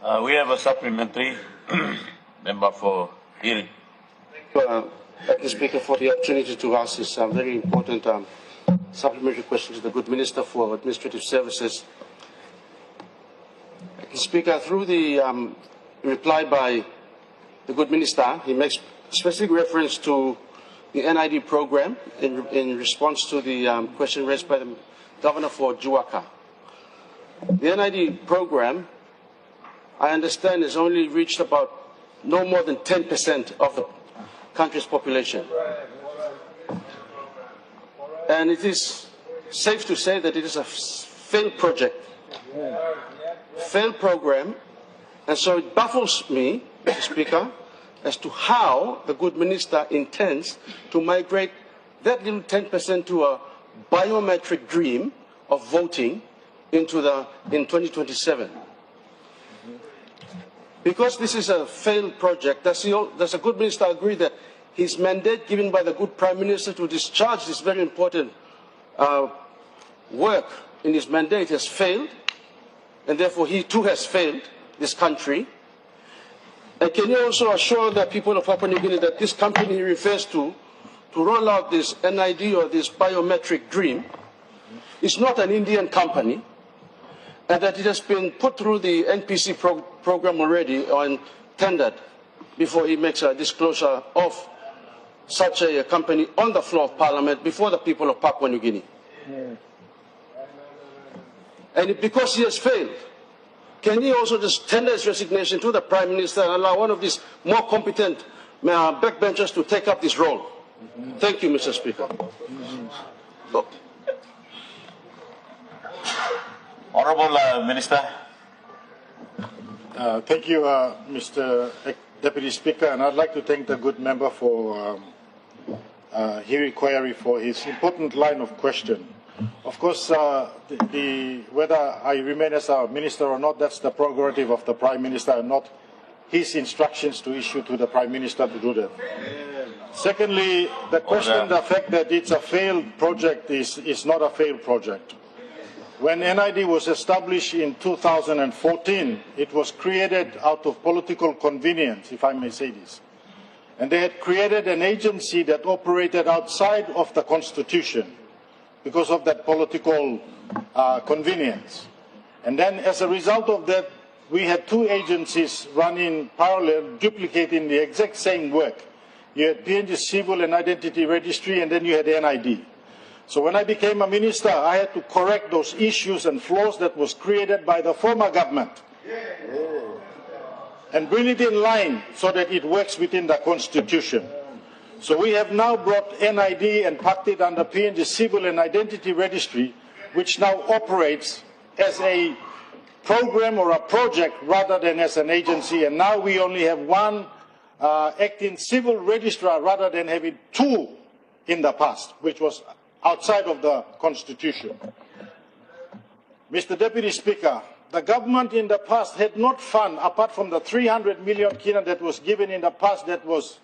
We have a supplementary member for Hiri. Thank you, Speaker, for the opportunity to ask this very important supplementary question to the good Minister for Administrative Services. Speaker, through the reply by the good Minister, he makes specific reference to the NID program in response to the question raised by the Governor for Juaka. The NID program, I understand, has only reached about no more than 10% of the country's population. And it is safe to say that it is a failed project, failed program, and so it baffles me, Mr. Speaker, as to how the good Minister intends to migrate that little 10% to a biometric dream of voting in 2027. Because this is a failed project, does a good Minister agree that his mandate given by the good Prime Minister to discharge this very important work in his mandate has failed, and therefore he too has failed this country? And can you also assure the people of Papua New Guinea that this company he refers to roll out this NID or this biometric dream is not an Indian company, and that it has been put through the NPC program already and tendered before he makes a disclosure of such a company on the floor of Parliament before the people of Papua New Guinea? And because he has failed, can he also just tender his resignation to the Prime Minister and allow one of these more competent backbenchers to take up this role? Thank you, Mr. Speaker. Honourable Minister. Thank you, Mr. Deputy Speaker, and I'd like to thank the good member for Hiri-Koiari for his important line of question. Of course, whether I remain as a minister or not, that's the prerogative of the Prime Minister and not his instructions to issue to the Prime Minister to do that. Secondly, the question, the fact that it's a failed project is not a failed project. When NID was established in 2014, it was created out of political convenience, if I may say this. And they had created an agency that operated outside of the Constitution because of that political convenience. And then as a result of that, we had two agencies running parallel, duplicating the exact same work. You had PNG Civil and Identity Registry, and then you had NID. So when I became a minister, I had to correct those issues and flaws that was created by the former government and bring it in line so that it works within the Constitution. So we have now brought NID and packed it under PNG Civil and Identity Registry, which now operates as a program or a project rather than as an agency. And now we only have one acting civil registrar rather than having two in the past, which was outside of the Constitution. Mr. Deputy Speaker, the government in the past had not fund, apart from the 300 million kina that was given in the past that was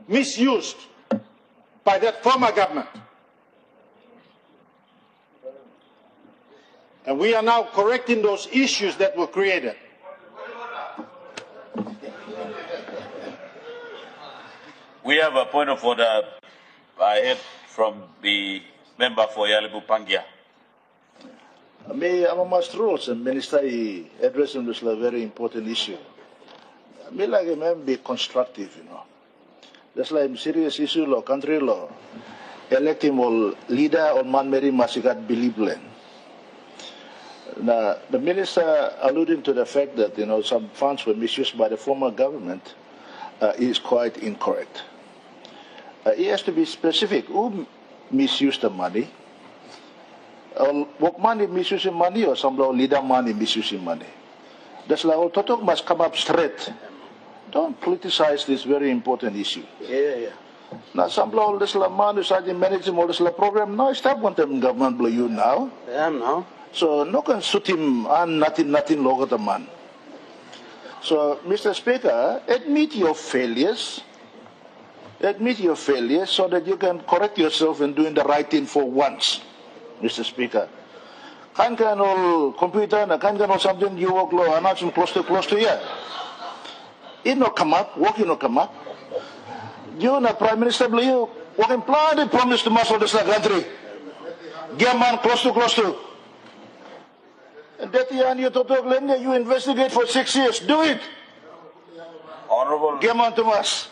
misused by that former government. And we are now correcting those issues that were created. We have a point of order ahead from the member for Yalibu Pangia. May Amamas rules and Minister addressing this very important issue. May like a be constructive, you know. That's like serious issue law, country law. Electing all leader or man meri masikat believe land. Now the minister alluding to the fact that some funds were misused by the former government is quite incorrect. He has to be specific. Who misused the money? Work money misusing money or some leader money misusing money? That's like Totok must come up straight. Don't politicize this very important issue. Yeah. Now some law this man who's managing all this program now stop one time government blow you now. Yeah, now. So no can suit him and nothing longer the man. So Mr. Speaker, admit your failures. Admit your failures so that you can correct yourself in doing the right thing for once, Mr. Speaker. Kan computer na kan something you work low and actually close to here. It no come up, working no come up. You na Prime Minister you working plan the promise to muscle this country. Get man close to. And that you to you investigate for 6 years. Do it. Honorable. Get man to us.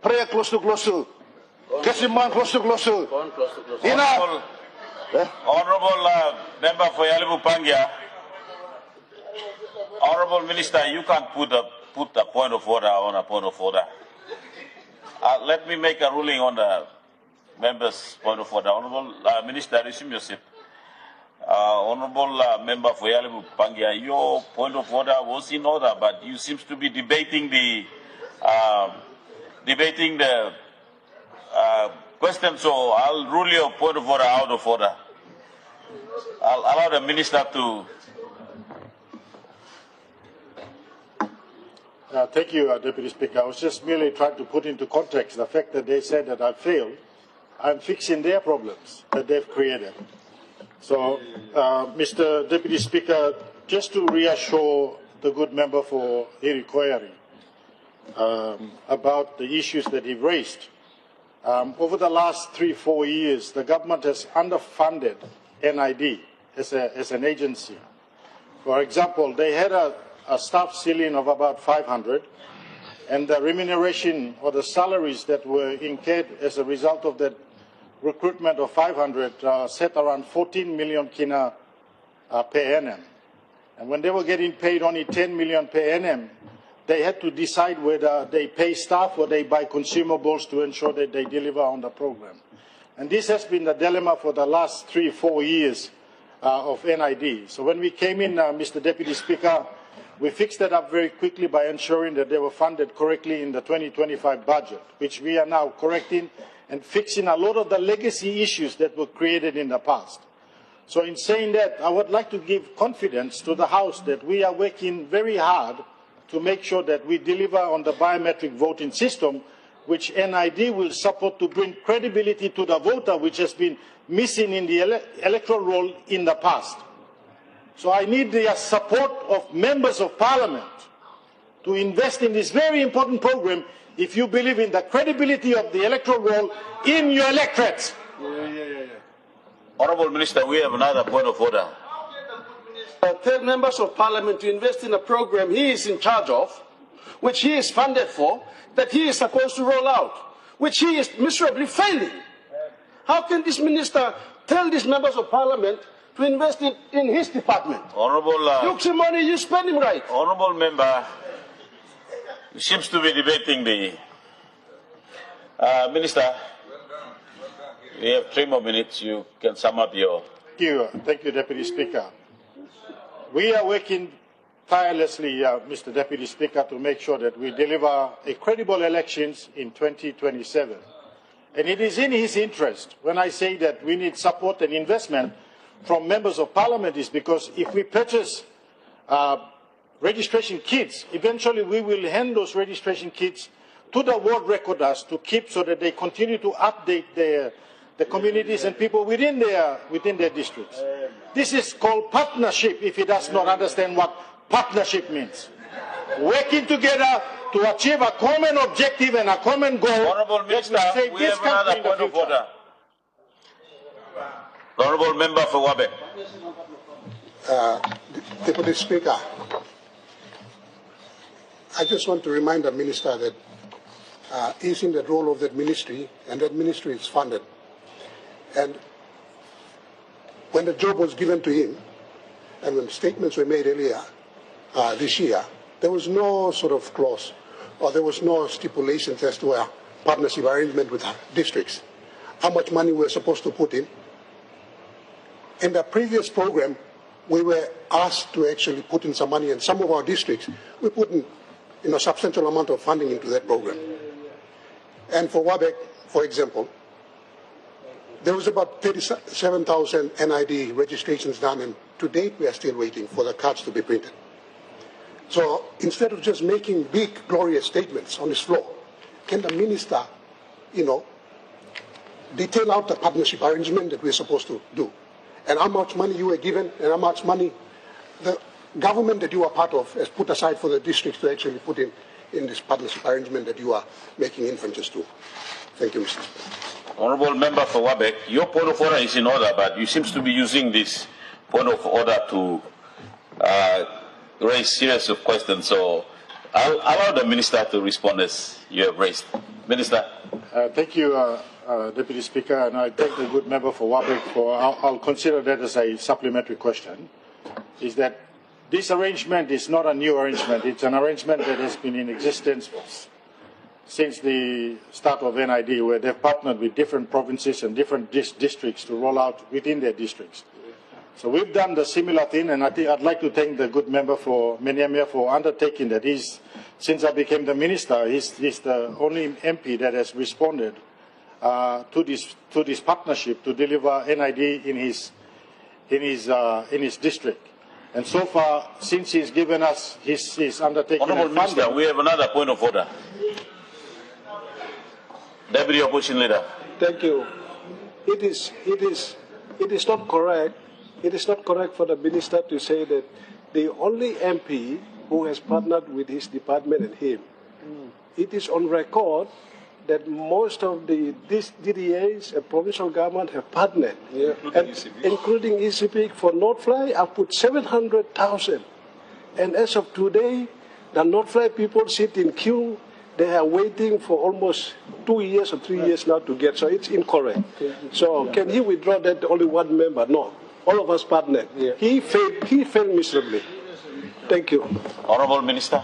Pray close to. Get him man close to. Enough. Honorable Member for Yalibu Pangia, Honorable Minister, you can't put a point of order on a point of order. Let me make a ruling on the member's point of order. Honorable Minister, resume your seat. Honorable Member for Yalibu Pangia, your point of order was in order, but you seem to be debating the question, so I'll rule your point of order out of order. I'll allow the minister to. Thank you, Deputy Speaker. I was just merely trying to put into context the fact that they said that I failed. I'm fixing their problems that they've created. So, Mr. Deputy Speaker, just to reassure the good member for Hiri-Koiari about the issues that he raised. Over the last 3-4 years, the government has underfunded NID as an agency. For example, they had a staff ceiling of about 500, and the remuneration or the salaries that were incurred as a result of that recruitment of 500 set around 14 million kina per annum. And when they were getting paid only 10 million per annum, they had to decide whether they pay staff or they buy consumables to ensure that they deliver on the program. And this has been the dilemma for the last 3-4 years of NID. So when we came in, Mr. Deputy Speaker, we fixed that up very quickly by ensuring that they were funded correctly in the 2025 budget, which we are now correcting and fixing a lot of the legacy issues that were created in the past. So in saying that, I would like to give confidence to the House that we are working very hard to make sure that we deliver on the biometric voting system, which NID will support to bring credibility to the voter, which has been missing in the electoral roll in the past. So I need the support of members of Parliament to invest in this very important program if you believe in the credibility of the electoral roll in your electorates. Honourable Minister, we have another point of order. Tell members of Parliament to invest in a program he is in charge of, which he is funded for, that he is supposed to roll out, which he is miserably failing. How can this minister tell these members of Parliament to invest in his department? Honourable, look, the money, you spend him right. Honourable Member seems to be debating the Minister. We have 3 more minutes. You can sum up your. Thank you, Deputy Speaker. We are working tirelessly, Mr. Deputy Speaker, to make sure that we deliver a credible elections in 2027. And it is in his interest when I say that we need support and investment from members of Parliament, is because if we purchase registration kits, eventually we will hand those registration kits to the world recorders to keep so that they continue to update the communities and people within their districts. This is called partnership, if he does not understand what partnership means. Working together to achieve a common objective and a common goal. Honourable Minister, we have another point of order. Honourable Member for Wabe. Deputy Speaker, I just want to remind the Minister that he's in the role of that ministry, and that ministry is funded. And when the job was given to him, and when statements were made earlier this year, there was no sort of clause, or there was no stipulations as to a partnership arrangement with districts, how much money we were supposed to put in. In the previous program, we were asked to actually put in some money, and some of our districts, we put in a substantial amount of funding into that program. And for Wabek, for example, there was about 37,000 NID registrations done, and to date we are still waiting for the cards to be printed. So instead of just making big, glorious statements on this floor, can the minister, detail out the partnership arrangement that we're supposed to do, and how much money you were given, and how much money the government that you are part of has put aside for the districts to actually put in this partnership arrangement that you are making inferences to. Thank you, Mr. Speaker. Honourable Member for Wabek, your point of order is in order, but you seem to be using this point of order to raise series of questions. So I'll allow the Minister to respond as you have raised. Minister. Thank you, Deputy Speaker, and I thank the good member for Wabek for, I'll consider that as a supplementary question, is that this arrangement is not a new arrangement. It's an arrangement that has been in existence since the start of NID, where they've partnered with different provinces and different districts to roll out within their districts. So we've done the similar thing, and I think I'd like to thank the good member for Meniamia for undertaking that. Since I became the minister, he's the only MP that has responded to this partnership to deliver NID in his district. And so far, since he's given us his undertaking. Honourable Minister, we have another point of order. Deputy Opposition Leader. Thank you. It is not correct. It is not correct for the minister to say that the only MP who has partnered with his department and him. It is on record that most of these DDAs and provincial government have partnered, including ECP. For Northfly, I've put 700,000. And as of today, the Northfly people sit in queue. They are waiting for almost 2 years or 3 years now to get, so it's incorrect. So can he withdraw that only one member? No. All of us partnered. He failed miserably. Thank you. Honourable Minister.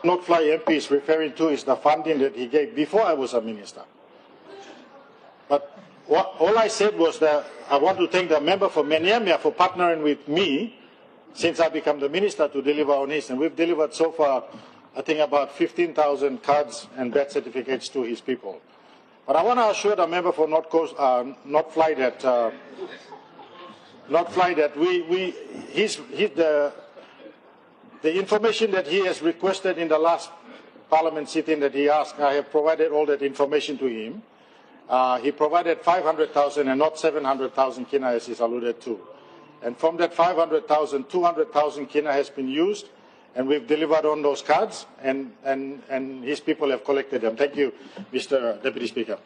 Northfly MP is referring to is the funding that he gave before I was a minister. But all I said was that I want to thank the member for Meniamia for partnering with me since I became the minister to deliver on his. And we've delivered so far, I think, about 15,000 cards and birth certificates to his people. But I want to assure the member for Northfly that the information that he has requested in the last Parliament sitting that he asked, I have provided all that information to him. He provided 500,000 and not 700,000 kina as is alluded to. And from that 500,000, 200,000 kina has been used, and we've delivered on those cards, and his people have collected them. Thank you, Mr. Deputy Speaker.